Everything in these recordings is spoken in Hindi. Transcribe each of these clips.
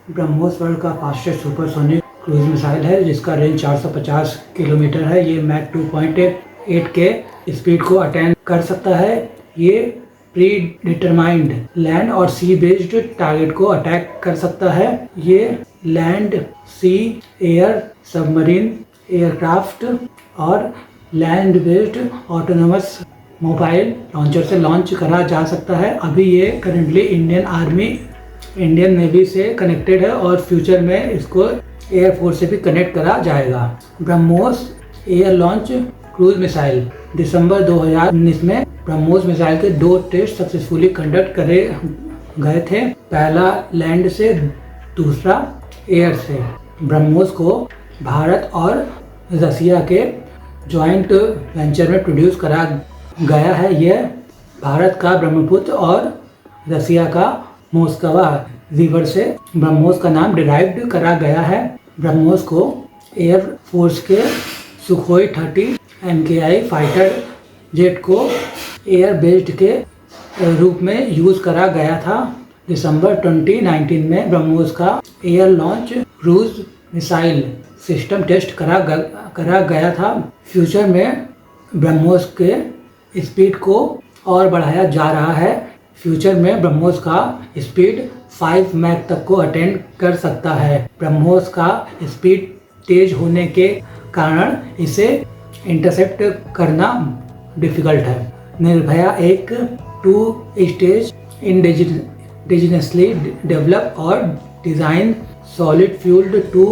ब्रह्मोस वर्ल्ड का फास्टेस्ट सुपरसोनिक क्रूज मिसाइल है जिसका रेंज 450 किलोमीटर है। ये मैक 2.8 के स्पीड को अटेन कर सकता है। ये प्री डिटरमाइंड लैंड और सी बेस्ड टारगेट को अटैक कर सकता है। ये लैंड, सी, एयर, सबमरीन, एयरक्राफ्ट और land based autonomous mobile launcher से लॉन्च करा जा सकता है। अभी ये currently Indian army, Indian navy से कनेक्टेड है और फ्यूचर में इसको एयरफोर्स से भी कनेक्ट करा जाएगा। BrahMos air launch cruise missile दिसंबर 2019 में ब्रह्मोस मिसाइल के 2 टेस्ट सक्सेसफुली कंडक्ट करे गए थे। पहला लैंड से, दूसरा एयर से। ब्रह्मोस को भारत और रसिया के जॉइंट वेंचर में प्रोड्यूस करा गया है। यह भारत का ब्रह्मपुत्र और रसिया का मोस्कवा रिवर से ब्रह्मोस का नाम डिराइव्ड करा गया है। ब्रह्मोस को एयर फोर्स के सुखोई 30 MKI फाइटर जेट को एयर बेस्ड के रूप में यूज करा गया था। दिसंबर 2019 में ब्रह्मोस का air launch cruise missile system test करा गया था। फ्यूचर में ब्रह्मोस के स्पीड को और बढ़ाया जा रहा है। फ्यूचर में ब्रह्मोस का स्पीड 5 मैक तक को अटेंड कर सकता है। ब्रह्मोस का स्पीड तेज होने के कारण इसे इंटरसेप्ट करना डिफिकल्ट है। निर्भया एक 2 स्टेज इंडिजिनसली डेवलप और design solid fuelled 2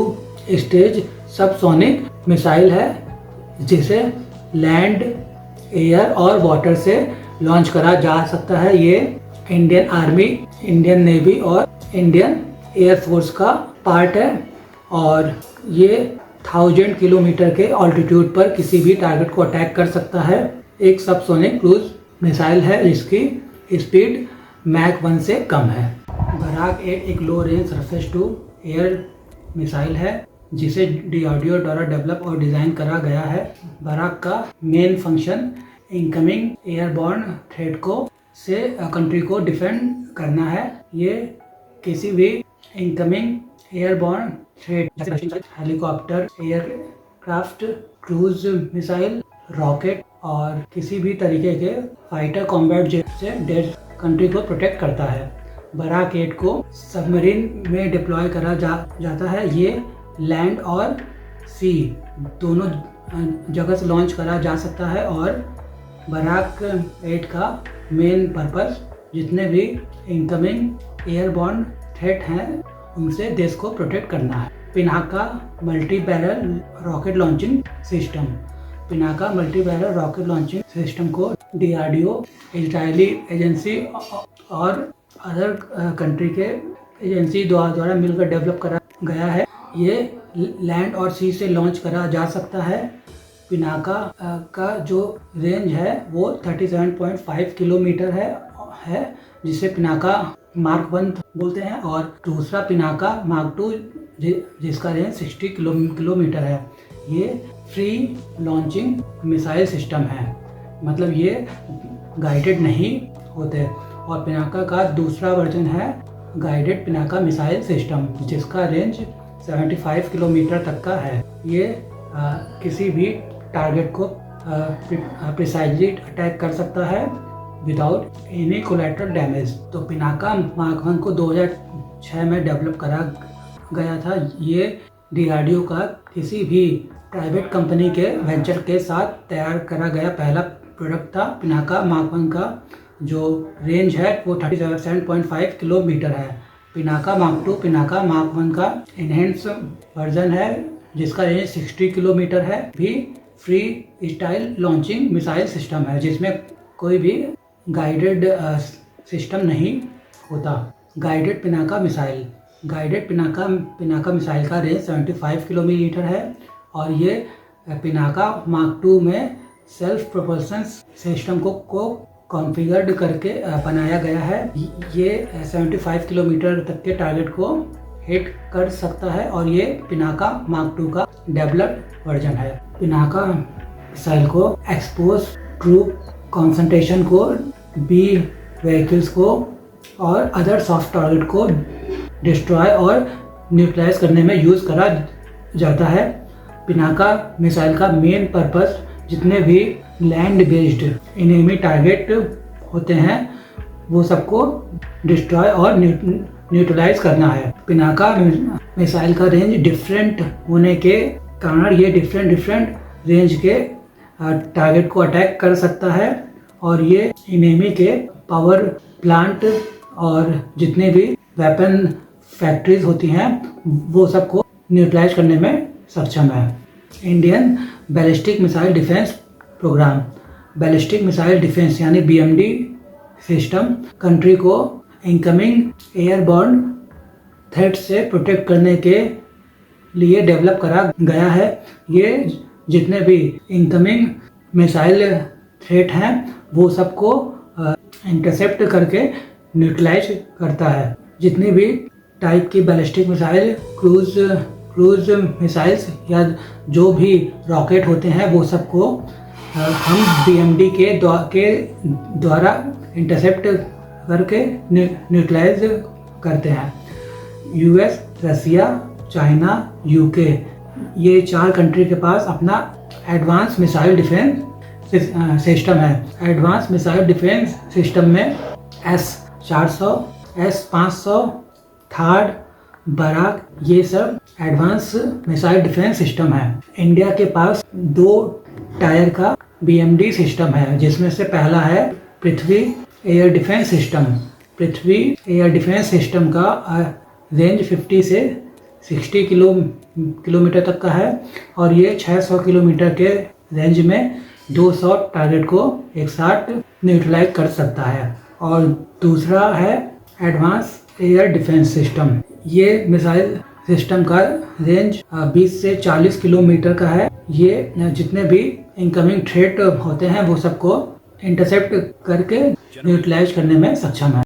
stage subsonic missile है जिसे लैंड, एयर और वाटर से लॉन्च करा जा सकता है। ये इंडियन आर्मी, इंडियन नेवी और इंडियन एयर फोर्स का पार्ट है और ये 1000 किलोमीटर के ऑल्टीट्यूड पर किसी भी टारगेट को अटैक कर सकता है। एक सबसोनिक क्रूज मिसाइल है जिसकी स्पीड मैक 1 से कम है। बराक 8 एक low range surface to air missile है जिसे DRDO द्वारा डेवलप और डिज़ाइन करा गया है। बराक का main function incoming airborne threat से कंट्री को डिफेंड करना है। ये किसी भी इनकमिंग एयरबॉर्न थ्रेट जैसे helicopter, aircraft, cruise missile, rocket और किसी भी तरीके के फाइटर कॉम्बैट जेट से डेड कंट्री को प्रोटेक्ट करता है। बराक 8 को सबमरीन में डिप्लॉय करा जाता है। ये लैंड और सी दोनों जगह से लॉन्च करा जा सकता है और बराक 8 का मेन पर्पस जितने भी इनकमिंग एयरबॉर्न थ्रेट हैं उनसे देश को प्रोटेक्ट करना है। Pinaka multi barrel rocket launching system. Pinaka multi barrel rocket launching system को DRDO, इजरायली एजेंसी और अदर कंट्री के एजेंसी द्वारा मिलकर डेवलप करा गया है। ये लैंड और सी से लॉन्च करा जा सकता है। पिनाका का जो रेंज है वो 37.5 किलोमीटर है जिसे पिनाका मार्क 1 बोलते हैं और दूसरा पिनाका मार्क 2 जिसका रेंज 60 किलोमीटर है। ये फ्री लॉन्चिंग मिसाइल सिस्टम है, मतलब ये गाइडेड नहीं होते। और पिनाका का दूसरा वर्जन है गाइडेड पिनाका मिसाइल सिस्टम जिसका रेंज 75 किलोमीटर तक का है। ये किसी भी टारगेट को प्रिसाइजली अटैक कर सकता है विदाउट एनी कोलैटरल डैमेज। तो पिनाका मार्क 1 को 2006 में डेवलप करा गया था। ये DRDO का किसी भी प्राइवेट कंपनी के वेंचर के साथ तैयार करा गया पहला प्रोडक्ट था। पिनाका मार्क 1 का जो रेंज है वो 37.5 किलोमीटर है। पिनाका मार्क 2 पिनाका मार्क 1 का इनहेंस वर्जन है जिसका रेंज 60 किलोमीटर है। भी free style launching missile system है जिसमें कोई भी गाइडेड सिस्टम नहीं होता। Guided Pinaka missile. Guided Pinaka missile का रेंज 75 किलोमीटर है और ये पिनाका मार्क 2 में सेल्फ प्रोपल्सन सिस्टम को कॉन्फ़िगर्ड करके बनाया गया है। ये 75 किलोमीटर तक के टारगेट को हिट कर सकता है और ये पिनाका मार्क 2 का डेवलप्ड वर्जन है। पिनाका मिसाइल को एक्सपोज ट्रूप कॉन्सेंट्रेशन को, B व्हीकल्स को और अदर सॉफ्ट टारगेट को डिस्ट्रॉय और न्यूट्रलाइज करने में यूज़ करा जाता है। पिनाका मिसाइल का मेन पर्पस जितने भी लैंड बेस्ड एनिमी टारगेट होते हैं वो सबको डिस्ट्रॉय और न्यूट्रलाइज करना है। पिनाका मिसाइल का रेंज डिफरेंट होने के कारण ये डिफरेंट रेंज के टारगेट को अटैक कर सकता है और ये एनिमी के पावर प्लांट और जितने भी वेपन फैक्ट्रीज होती हैं वो सबको न्यूट्रलाइज करने में सक्षम है। Indian ballistic missile defence programme, ballistic missile defence यानी BMD सिस्टम कंट्री को इनकमिंग एयरबॉर्न थ्रेट से प्रोटेक्ट करने के लिए डेवलप करा गया है। ये जितने भी इनकमिंग मिसाइल थ्रेट हैं वो सबको इंटरसेप्ट करके न्यूट्रलाइज करता है। जितनी भी टाइप की बैलिस्टिक मिसाइल, क्रूज मिसाइल्स या जो भी रॉकेट होते हैं वो सबको हम BMD के द्वारा इंटरसेप्ट करके न्यूट्रलाइज करते हैं। US, रसिया, चाइना, UK ये 4 कंट्री के पास अपना एडवांस मिसाइल डिफेंस सिस्टम है। एडवांस मिसाइल डिफेंस सिस्टम में S-400, S-500, थार्ड, बराक ये सब एडवांस मिसाइल डिफेंस सिस्टम है। इंडिया के पास 2 टायर का BMD सिस्टम है जिसमें से पहला है पृथ्वी एयर डिफेंस सिस्टम। पृथ्वी एयर डिफेंस सिस्टम का रेंज 50 से 60 किलोमीटर तक का है और ये 600 किलोमीटर के रेंज में 200 टारगेट को एक साथ न्यूट्रलाइज कर सकता है। और दूसरा है एडवांस एयर डिफेंस सिस्टम। ये मिसाइल सिस्टम का रेंज 20 से 40 किलोमीटर का है। ये जितने भी इनकमिंग थ्रेट होते हैं वो सबको इंटरसेप्ट करके न्यूट्रलाइज करने में सक्षम है।